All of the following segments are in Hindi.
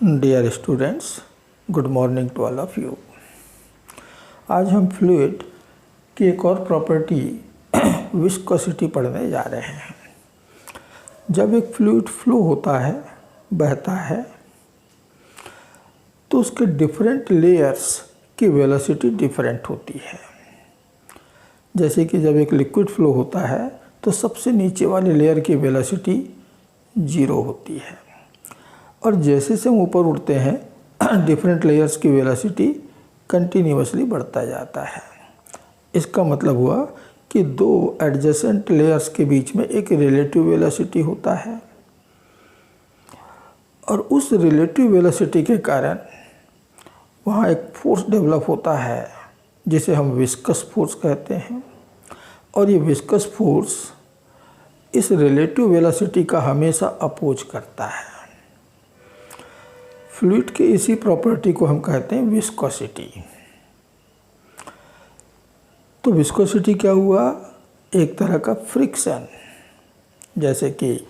Dear students, good morning to all of you. आज हम फ्लूइड की एक और प्रॉपर्टी विस्कोसिटी पढ़ने जा रहे हैं। जब एक फ्लूइड फ्लो होता है, बहता है, तो उसके डिफरेंट लेयर्स की वेलोसिटी डिफरेंट होती है। जैसे कि जब एक लिक्विड फ्लो होता है तो सबसे नीचे वाली लेयर की वेलोसिटी 0 होती है, और जैसे से हम ऊपर उठते हैं डिफरेंट लेयर्स की वेलोसिटी कंटिन्यूअसली बढ़ता जाता है। इसका मतलब हुआ कि दो एडजेसेंट लेयर्स के बीच में एक रिलेटिव वेलोसिटी होता है, और उस रिलेटिव वेलोसिटी के कारण वहाँ एक फोर्स डेवलप होता है जिसे हम विस्कस फोर्स कहते हैं। और ये विस्कस फोर्स इस रिलेटिव वेलोसिटी का हमेशा अपोज करता है। फ्लूइड की इसी प्रॉपर्टी को हम कहते हैं विस्कोसिटी। तो विस्कोसिटी क्या हुआ? एक तरह का फ्रिक्शन। जैसे कि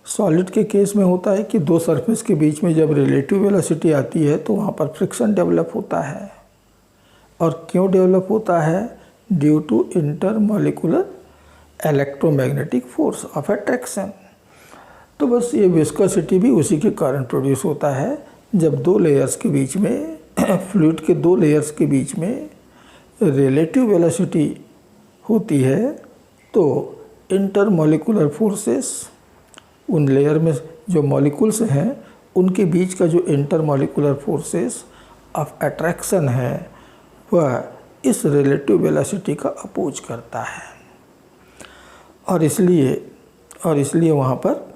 सॉलिड के केस में होता है कि दो सरफेस के बीच में जब रिलेटिव वेलोसिटी आती है तो वहाँ पर फ्रिक्शन डेवलप होता है। और क्यों डेवलप होता है? Due to intermolecular electromagnetic force of attraction. तो बस ये विस्कोसिटी भी उसी के कारण प्रोड्यूस होता है। जब दो लेयर्स के बीच में फ्लूइड के दो लेयर्स के बीच में रिलेटिव वेलोसिटी होती है तो इंटरमॉलिक्यूलर फोर्सेस, उन लेयर में जो मॉलिक्यूल्स हैं उनके बीच का जो इंटरमॉलिक्यूलर फोर्सेस ऑफ अट्रैक्शन है वह इस रिलेटिव वेलोसिटी का अपोज करता है, और इसलिए वहाँ पर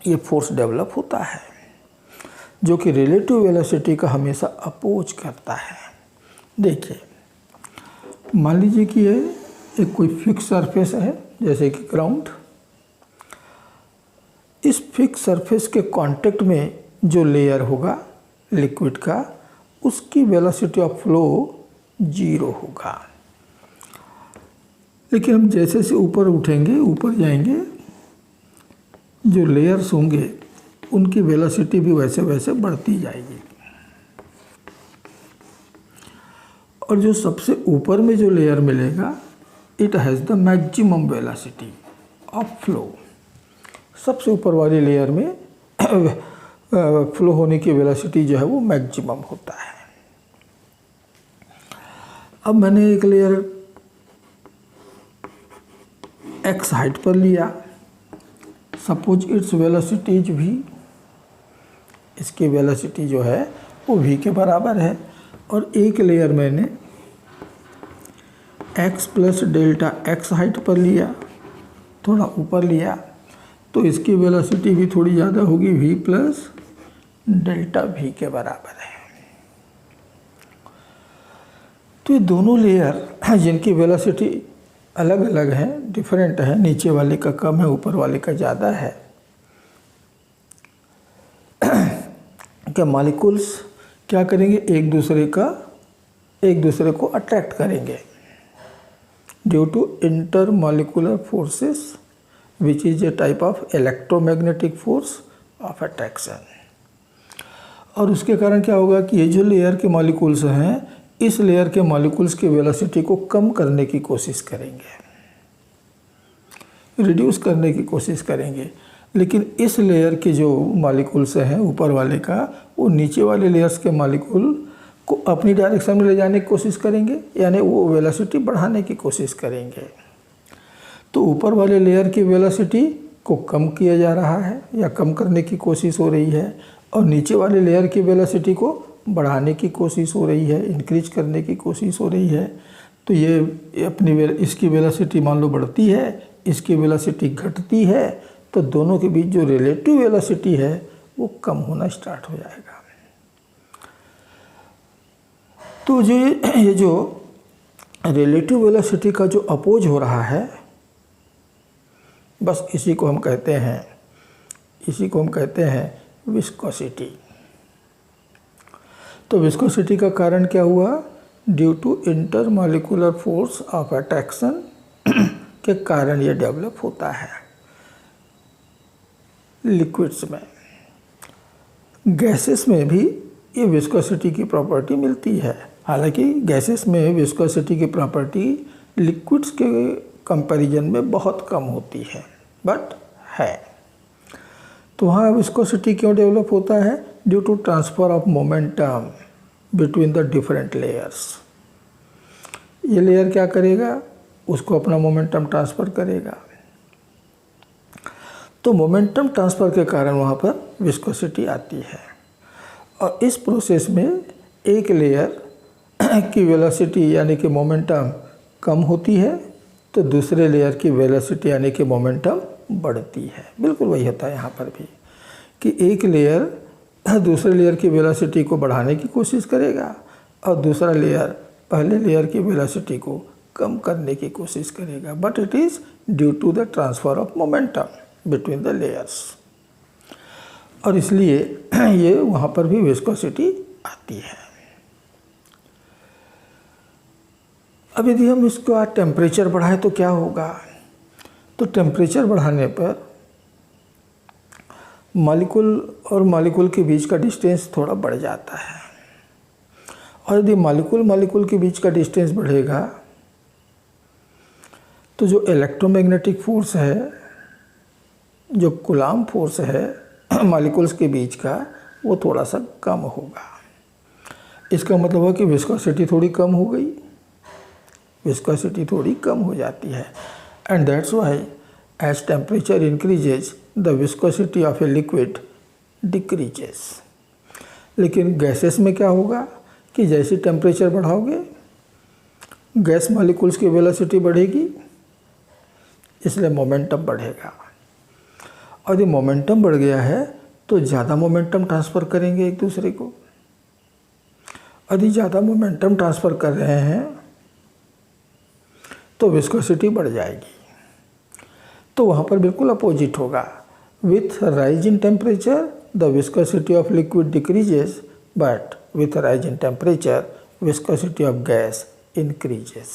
ये फोर्स डेवलप होता है जो कि रिलेटिव वेलोसिटी का हमेशा अपोज करता है। देखिए, मान लीजिए कि ये एक कोई फिक्स सरफेस है, जैसे कि ग्राउंड। इस फिक्स सरफेस के कांटेक्ट में जो लेयर होगा लिक्विड का, उसकी वेलोसिटी ऑफ फ्लो 0 होगा। लेकिन हम जैसे से ऊपर उठेंगे, ऊपर जाएंगे, जो लेयर्स होंगे उनकी वेलोसिटी भी वैसे वैसे बढ़ती जाएगी। और जो सबसे ऊपर में जो लेयर मिलेगा, it has the maximum velocity of flow. सबसे ऊपर वाली लेयर में फ्लो होने की वेलोसिटी जो है वो मैक्सिमम होता है। अब मैंने एक लेयर x हाइट पर लिया, suppose its velocity is v। इसकी वेलोसिटी जो है वो v के बराबर है। और एक लेयर मैंने x plus delta x height पर लिया, थोड़ा ऊपर लिया, तो इसकी वेलोसिटी भी थोड़ी ज़्यादा होगी, v प्लस डेल्टा v के बराबर है। तो ये दोनों लेयर जिनकी वेलोसिटी अलग अलग है, डिफरेंट है, नीचे वाले का कम है, ऊपर वाले का ज़्यादा है, क्या मॉलिक्यूल्स क्या करेंगे? एक दूसरे को अट्रैक्ट करेंगे due to intermolecular forces which is a type of electromagnetic force of attraction. और उसके कारण क्या होगा कि ये जो लेयर के मॉलिक्यूल्स हैं, इस लेयर के मॉलिक्यूल्स की वेलोसिटी को कम करने की कोशिश करेंगे, रिड्यूस करने की कोशिश करेंगे। लेकिन इस लेयर के जो मॉलिक्यूल्स हैं ऊपर वाले का, वो नीचे वाले लेयर्स के मॉलिक्यूल को अपनी डायरेक्शन में ले जाने की कोशिश करेंगे, यानी वो वेलोसिटी बढ़ाने की कोशिश करेंगे। तो ऊपर वाले लेयर की वेलोसिटी को कम किया जा रहा है या कम करने की कोशिश हो रही है, और नीचे वाले लेयर की वेलोसिटी को बढ़ाने की कोशिश हो रही है, इंक्रीज करने की कोशिश हो रही है। तो ये इसकी वेलोसिटी मान लो बढ़ती है, इसकी वेलोसिटी घटती है, तो दोनों के बीच जो रिलेटिव वेलोसिटी है वो कम होना स्टार्ट हो जाएगा। तो ये जो रिलेटिव वेलोसिटी का जो अपोज हो रहा है, बस इसी को हम कहते हैं विस्कोसिटी। तो विस्कोसिटी का कारण क्या हुआ? Due to intermolecular force of attraction के कारण ये डेवलप होता है लिक्विड्स में। गैसेस में भी ये विस्कोसिटी की प्रॉपर्टी मिलती है। हालांकि गैसेस में विस्कोसिटी की प्रॉपर्टी लिक्विड्स के कंपैरिजन में बहुत कम होती है, बट है। तो वहाँ विस्कोसिटी क्यों डेवलप होता है? Due to transfer of momentum between the different layers. ये लेयर क्या करेगा? उसको अपना मोमेंटम ट्रांसफ़र करेगा। तो मोमेंटम ट्रांसफ़र के कारण वहाँ पर विस्कोसिटी आती है। और इस प्रोसेस में एक लेयर की वेलोसिटी यानी कि मोमेंटम कम होती है तो दूसरे लेयर की वेलोसिटी यानी कि मोमेंटम बढ़ती है। बिल्कुल वही होता है यहाँ पर भी कि एक लेयर दूसरे लेयर की वेलोसिटी को बढ़ाने की कोशिश करेगा और दूसरा लेयर पहले लेयर की वेलोसिटी को कम करने की कोशिश करेगा, but it is due to the transfer of momentum between the layers. और इसलिए ये वहाँ पर भी विस्कोसिटी आती है। अब यदि हम इसका टेम्परेचर बढ़ाएं तो क्या होगा? तो टेम्परेचर बढ़ाने पर मॉलिक्यूल और मॉलिक्यूल के बीच का डिस्टेंस थोड़ा बढ़ जाता है। और यदि मॉलिक्यूल के बीच का डिस्टेंस बढ़ेगा तो जो इलेक्ट्रोमैग्नेटिक फोर्स है, जो कूलॉम फोर्स है मॉलिक्यूल्स के बीच का, वो थोड़ा सा कम होगा। इसका मतलब है कि विस्कोसिटी थोड़ी कम हो गई, विस्कोसिटी थोड़ी कम हो जाती है। And that's why as temperature increases the viscosity of a liquid decreases. लेकिन गैसेस में क्या होगा कि जैसे टेम्परेचर बढ़ाओगे गैस मॉलिक्यूल्स की वेलोसिटी बढ़ेगी, इसलिए मोमेंटम बढ़ेगा। और यदि मोमेंटम बढ़ गया है तो ज़्यादा मोमेंटम ट्रांसफ़र करेंगे एक दूसरे को। यदि ज़्यादा मोमेंटम ट्रांसफ़र कर रहे हैं तो विस्कोसिटी बढ़ जाएगी। तो वहाँ पर बिल्कुल अपोजिट होगा। With rise in temperature the viscosity of liquid decreases, but with a rise in temperature viscosity of gas increases,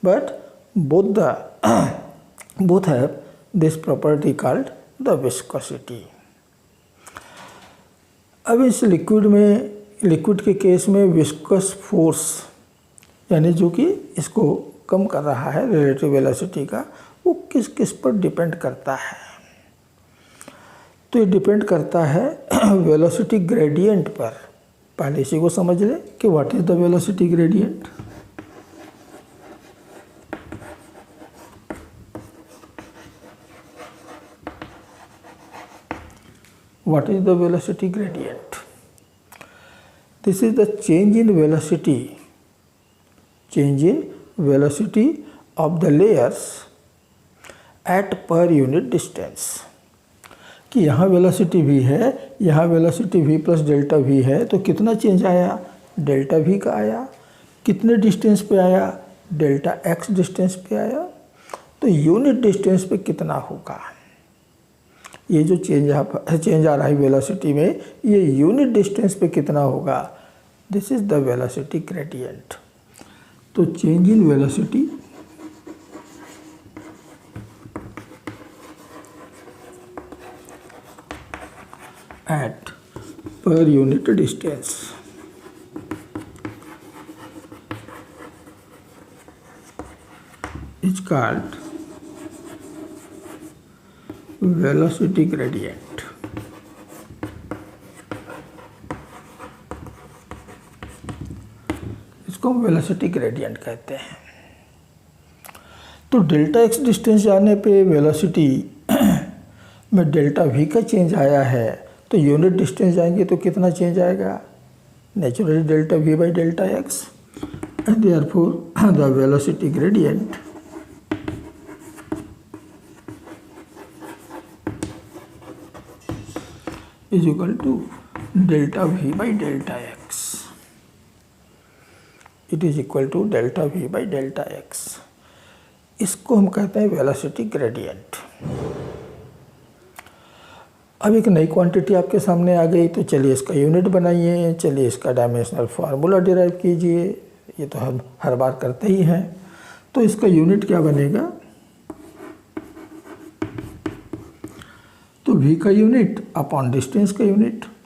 but both have this property called the viscosity. अब इस लिक्विड के केस में विस्कस फोर्स यानी जो कि इसको कम कर रहा है रिलेटिव वेलोसिटी का, वो किस किस पर डिपेंड करता है? तो ये डिपेंड करता है वेलोसिटी ग्रेडियंट पर। पहले इसी को समझ लें कि what is the velocity gradient. What is the velocity gradient? This is the change in velocity of the layers at per unit distance. कि यहाँ वेलोसिटी v है, यहाँ velocity v plus delta v है, तो कितना चेंज आया? डेल्टा v का आया। कितने डिस्टेंस पे आया? डेल्टा x डिस्टेंस पे आया। तो यूनिट डिस्टेंस पे कितना होगा? ये जो चेंज आ रहा है वेलोसिटी में, ये यूनिट डिस्टेंस पे कितना होगा? This is the velocity gradient. तो change in velocity at per unit distance is called velocity gradient. इसको हम वेलोसिटी ग्रेडियंट कहते हैं। तो डेल्टा एक्स डिस्टेंस जाने पे वेलोसिटी में डेल्टा वी का चेंज आया है, तो यूनिट डिस्टेंस जाएंगे तो कितना चेंज आएगा? Naturally delta v by delta x, and therefore the velocity gradient is equal to delta v by delta x. It is equal to delta v by delta x. इसको हम कहते हैं वेलोसिटी ग्रेडियंट। अब एक नई क्वांटिटी आपके सामने आ गई, तो चलिए इसका यूनिट बनाइए, चलिए इसका डायमेंशनल फार्मूला डिराइव कीजिए। ये तो हम हर बार करते ही हैं। तो इसका यूनिट क्या बनेगा? तो v का यूनिट अपॉन डिस्टेंस का यूनिट,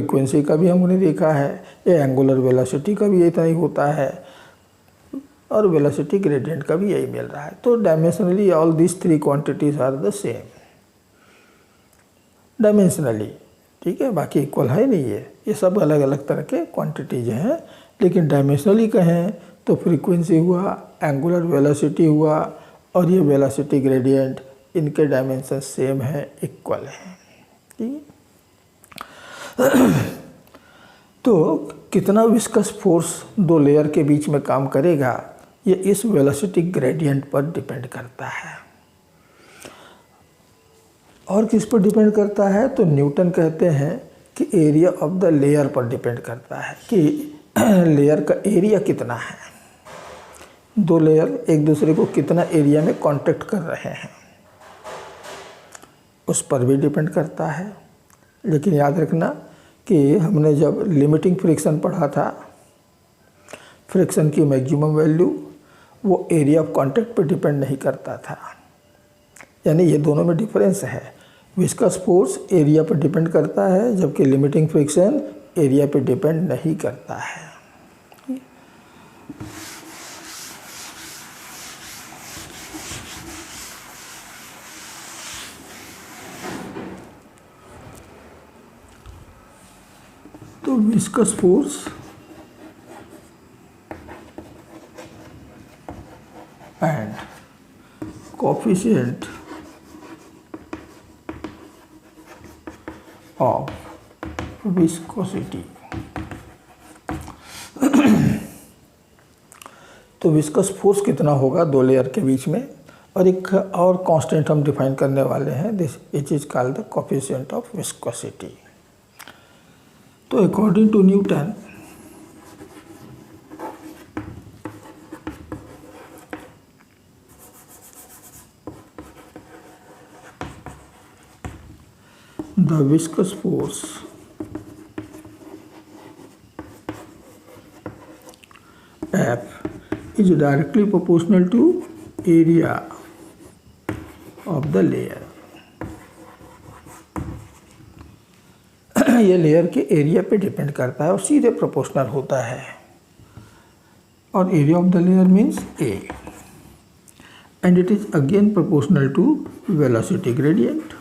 फ्रीक्वेंसी का भी हमने देखा है, ये एंगुलर वेलोसिटी का भी इतना ही होता है और वेलोसिटी ग्रेडियंट का भी यही मिल रहा है। तो dimensionally all this three quantities are the same dimensionally, ठीक है, बाकी इक्वल है नहीं है, ये सब अलग अलग तरह के क्वांटिटीज हैं। लेकिन डायमेंशनली कहें तो फ्रीक्वेंसी हुआ, एंगुलर वेलोसिटी हुआ और ये वेलोसिटी ग्रेडियंट, इनके डायमेंशन सेम है, इक्वल है, ठीक है। तो कितना विस्कस फोर्स दो लेयर के बीच में काम करेगा, ये इस वेलोसिटी ग्रेडियंट पर डिपेंड करता है। और किस पर डिपेंड करता है, तो न्यूटन कहते हैं कि एरिया ऑफ द लेयर पर डिपेंड करता है कि लेयर का एरिया कितना है, दो लेयर एक दूसरे को कितना एरिया में कांटेक्ट कर रहे हैं, उस पर भी डिपेंड करता है। लेकिन याद रखना कि हमने जब लिमिटिंग फ्रिक्शन पढ़ा था, फ्रिक्शन की मैक्सिमम वैल्यू वो एरिया ऑफ कांटेक्ट पर डिपेंड नहीं करता था, यानी ये दोनों में डिफरेंस है। विस्कस फोर्स एरिया पर डिपेंड करता है, जबकि लिमिटिंग फ्रिक्शन एरिया पर डिपेंड नहीं करता है। तो viscous force and coefficient of viscosity. तो विस्कस फोर्स कितना होगा दो लेयर के बीच में, और एक और कांस्टेंट हम डिफाइन करने वाले हैं, this it is called the coefficient of viscosity. तो according to Newton the viscous force F is directly proportional to area of the layer। ये लेयर के एरिया पे डिपेंड करता है और सीधे प्रोपोर्शनल होता है, और area of the layer means A and it is again proportional to velocity gradient।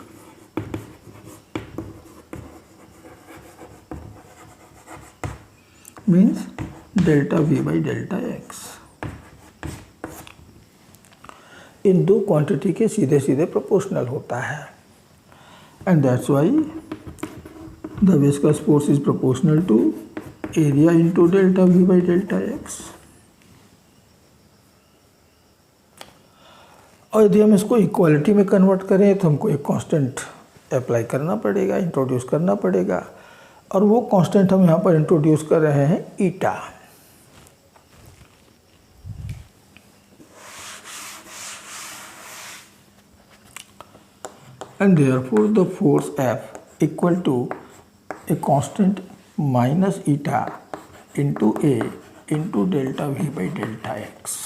Means delta V by delta x। इन दो क्वांटिटी के सीधे सीधे प्रोपोर्शनल होता है, and that's why the viscous force is proportional to area into delta V by delta x। और यदि हम इसको इक्वालिटी में कन्वर्ट करें तो हमको एक कांस्टेंट अप्लाई करना पड़ेगा, इंट्रोड्यूस करना पड़ेगा, और वो कांस्टेंट हम यहाँ पर इंट्रोड्यूस कर रहे हैं eta. And therefore the force F equal to a constant minus eta into A into delta V by delta x।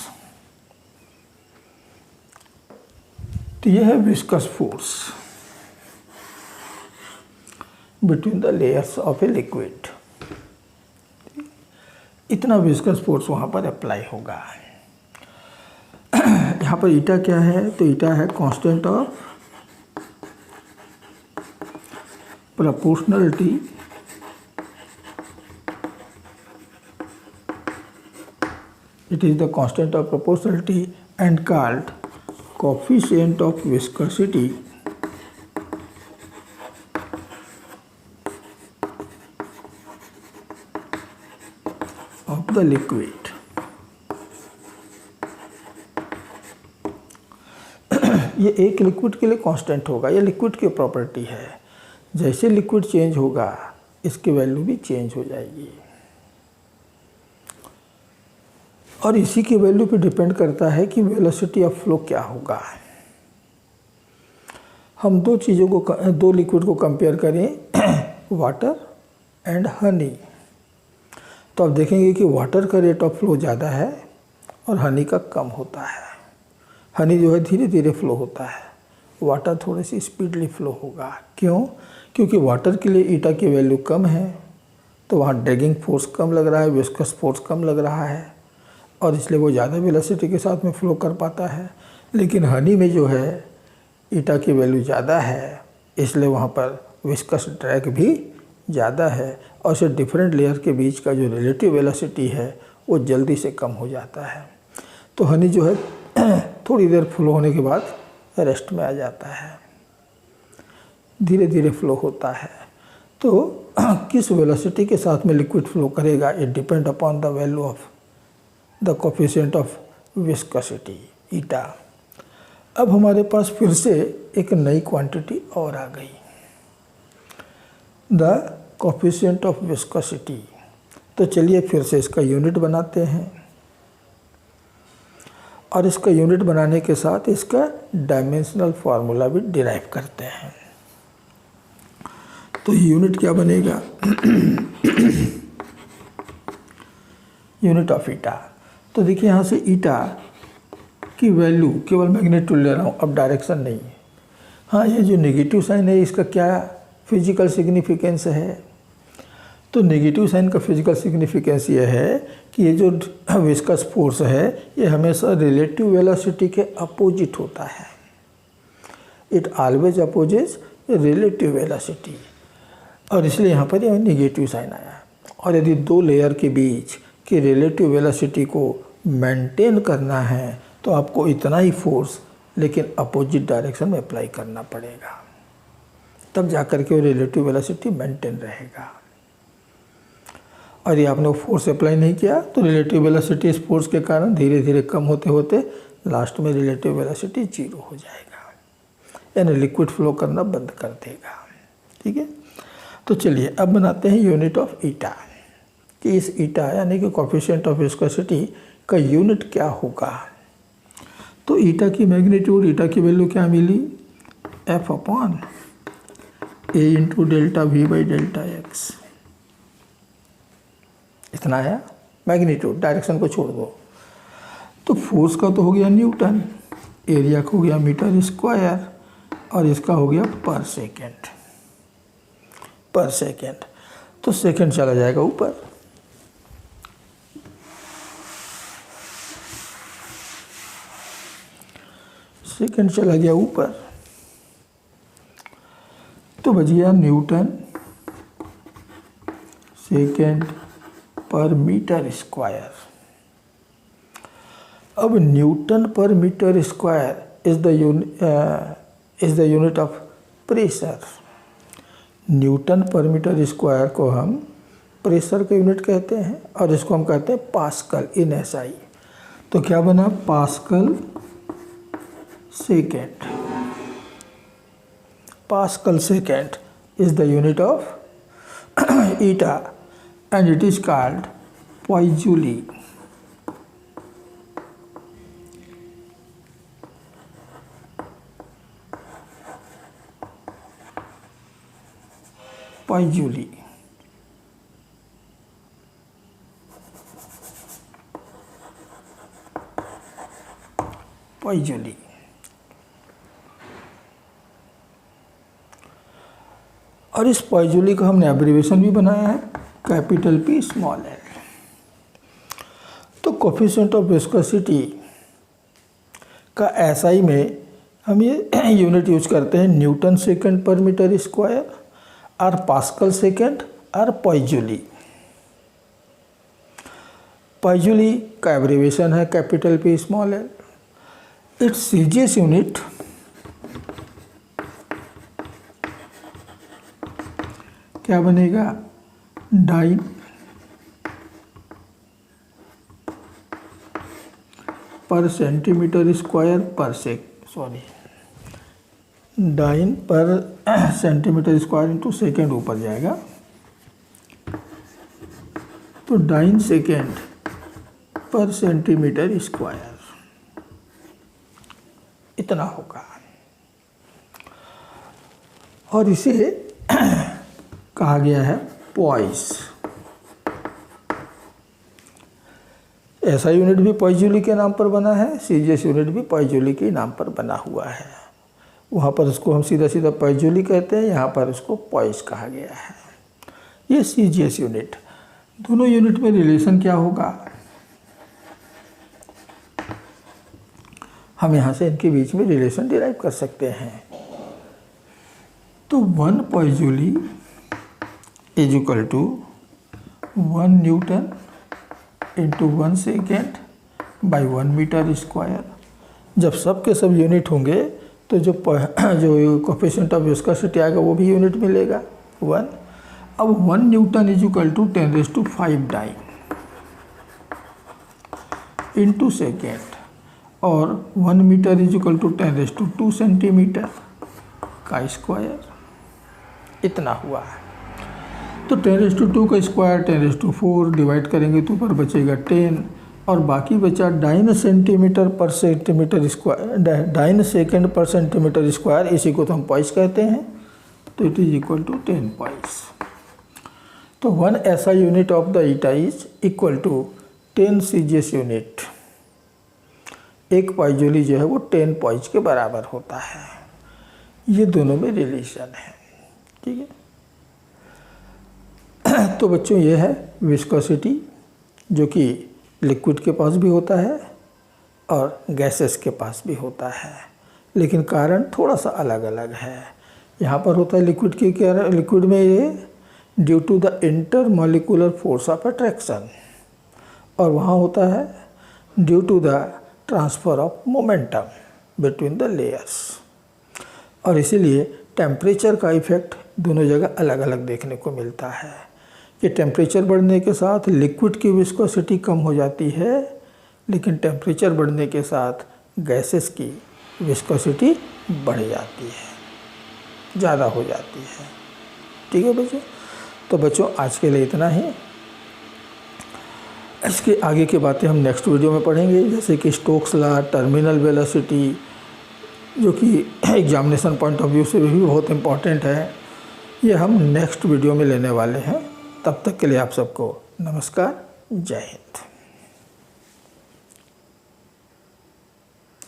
तो यह है viscous force between the layers of a liquid. इतना विस्कस फोर्स वहाँ पर अप्लाई होगा। यहाँ पर ईटा क्या है, तो ईटा है constant of proportionality it is the constant of proportionality and called coefficient of viscosity of the liquid। ये एक लिक्विड के लिए कांस्टेंट होगा, ये लिक्विड की प्रॉपर्टी है। जैसे लिक्विड चेंज होगा इसकी वैल्यू भी चेंज हो जाएगी, और इसी की वैल्यू पे डिपेंड करता है कि वेलोसिटी ऑफ फ्लो क्या होगा। हम दो चीज़ों को, दो लिक्विड को कंपेयर करें, वाटर एंड हनी, तो आप देखेंगे कि वाटर का रेट ऑफ फ्लो ज़्यादा है और हनी का कम होता है। हनी जो है धीरे धीरे फ्लो होता है, वाटर थोड़ी सी स्पीडली फ्लो होगा। क्यों? क्योंकि वाटर के लिए ईटा की वैल्यू कम है, तो वहाँ ड्रैगिंग फोर्स कम लग रहा है, विस्कस फोर्स कम लग रहा है, और इसलिए वो ज़्यादा वेलोसिटी के साथ में फ्लो कर पाता है। लेकिन हनी में जो है ईटा की वैल्यू ज़्यादा है, इसलिए वहाँ पर विस्कस ड्रैग भी ज़्यादा है, और इसे डिफरेंट लेयर के बीच का जो रिलेटिव वेलोसिटी है वो जल्दी से कम हो जाता है। तो हनी जो है थोड़ी देर फ्लो होने के बाद रेस्ट में आ जाता है, धीरे धीरे फ्लो होता है। तो किस वेलोसिटी के साथ में लिक्विड फ्लो करेगा, it depend upon the value of the coefficient of viscosity, eta. अब हमारे पास फिर से एक नई क्वांटिटी और आ गई, द कोफिशिएंट ऑफ विस्कोसिटी। तो चलिए फिर से इसका यूनिट बनाते हैं, और इसका यूनिट बनाने के साथ इसका डायमेंशनल फार्मूला भी डिराइव करते हैं। तो यूनिट क्या बनेगा? Unit of eta. तो देखिए यहाँ से ईटा की वैल्यू केवल मैग्नीट्यूड ले रहा हूँ, अब डायरेक्शन नहीं है। हाँ, ये जो नेगेटिव साइन है इसका क्या फिजिकल सिग्निफिकेंस है? तो नेगेटिव साइन का फिजिकल सिग्निफिकेंस ये है कि ये जो विस्कस फोर्स है ये हमेशा रिलेटिव वेलोसिटी के अपोजिट होता है। It always opposes relative velocity, और इसलिए यहाँ पर ये नेगेटिव साइन आया। और यदि दो लेयर के बीच की रिलेटिव वेलोसिटी को मेंटेन करना है तो आपको इतना ही फोर्स लेकिन अपोजिट डायरेक्शन में अप्लाई करना पड़ेगा, तब जाकर के वो रिलेटिव वेलोसिटी मेंटेन रहेगा। और ये आपने वो फोर्स अप्लाई नहीं किया तो रिलेटिव वेलोसिटी इस फोर्स के कारण धीरे धीरे कम होते होते लास्ट में रिलेटिव वेलोसिटी 0 हो जाएगा, यानी लिक्विड फ्लो करना बंद कर देगा। ठीक है, तो चलिए अब बनाते हैं यूनिट ऑफ ईटा, कि इस ईटा यानी कि कोफिशिएंट ऑफ विस्कोसिटी का यूनिट क्या होगा। तो ईटा की मैग्नीट्यूड, ईटा की वैल्यू क्या मिली? F upon A into delta V by delta x, इतना है मैग्नीट्यूड। डायरेक्शन को छोड़ दो। तो फोर्स का तो हो गया न्यूटन, एरिया का हो गया मीटर स्क्वायर, और इसका हो गया पर सेकेंड। पर सेकेंड, तो सेकेंड चला जाएगा ऊपर, सेकेंड चला गया ऊपर, तो बच गया newton second per metre square. अब newton per metre square is the unit of pressure. Newton per metre square को हम प्रेशर का यूनिट कहते हैं, और इसको हम कहते हैं पास्कल इन SI। तो क्या बना? Pascal second. Pascal second is the unit of eta and it is called poizjoule. Poizjoule. Poizjoule. और इस पोइजोली का हमने एब्रीवेशन भी बनाया है, कैपिटल P स्मॉल l। तो कोफिशिएंट ऑफ विस्कोसिटी का SI में हम ये यूनिट यूज करते हैं Newton second per metre square, और पास्कल सेकेंड, और पोइजोली। पोइजोली का एब्रीवेशन है capital P small l। It's CGS unit क्या बनेगा? डाइन पर सेंटीमीटर स्क्वायर पर डाइन पर सेंटीमीटर स्क्वायर इंटू सेकेंड ऊपर जाएगा, तो dine second per centimetre square इतना होगा। और इसे कहा गया है पॉइस। ऐसा यूनिट भी पॉइजूली के नाम पर बना है, सीजीएस यूनिट भी पॉइजूली के नाम पर बना हुआ है। वहाँ पर उसको हम सीधा सीधा पॉइजूली कहते हैं, यहाँ पर उसको पॉइस कहा गया है। ये सीजीएस यूनिट। दोनों यूनिट में रिलेशन क्या होगा, हम यहाँ से इनके बीच में रिलेशन डिराइव कर सकते हैं। तो 1 poiseuille is equal to 1 newton into 1 second by 1 metre square. जब सब के सब यूनिट होंगे तो जो कोफिशिएंट ऑफ विस्कोसिटी आएगा वो भी यूनिट मिलेगा 1। अब 1 newton is equal to 10⁵ dyne into second, और 1 metre is equal to 10⁵2 centimetre का स्क्वायर इतना हुआ है। तो 10⁵2 का स्क्वायर 10⁴ डिवाइड करेंगे तो ऊपर बचेगा 10, और बाकी बचा dyne centimetre per centimetre square, dyne second per centimetre square, इसी को तो हम पॉइस कहते हैं। तो it is equal to 10 poise. तो 1 ऐसा unit of the eta is equal to 10 CGS unit. एक पॉइजूली जो है वो 10 पॉइस के बराबर होता है। ये दोनों में रिलेशन है, ठीक है। तो बच्चों ये है विस्कोसिटी, जो कि लिक्विड के पास भी होता है और गैसेस के पास भी होता है, लेकिन कारण थोड़ा सा अलग अलग है। यहाँ पर होता है लिक्विड में ये due to the intermolecular force of attraction, और वहाँ होता है due to the transfer of momentum between the layers. और इसीलिए टेम्परेचर का इफ़ेक्ट दोनों जगह अलग अलग देखने को मिलता है कि टेम्परेचर बढ़ने के साथ लिक्विड की विस्कोसिटी कम हो जाती है, लेकिन टेम्परेचर बढ़ने के साथ गैसेस की विस्कोसिटी बढ़ जाती है, ज़्यादा हो जाती है। ठीक है बच्चों, तो बच्चों आज के लिए इतना ही। इसके आगे की बातें हम नेक्स्ट वीडियो में पढ़ेंगे, जैसे कि स्टोक्स लॉ, टर्मिनल वेलोसिटी, जो कि एग्जामिनेशन पॉइंट ऑफ व्यू से भी बहुत इम्पॉर्टेंट है। ये हम नेक्स्ट वीडियो में लेने वाले हैं। तब तक के लिए आप सबको नमस्कार, जय हिंद।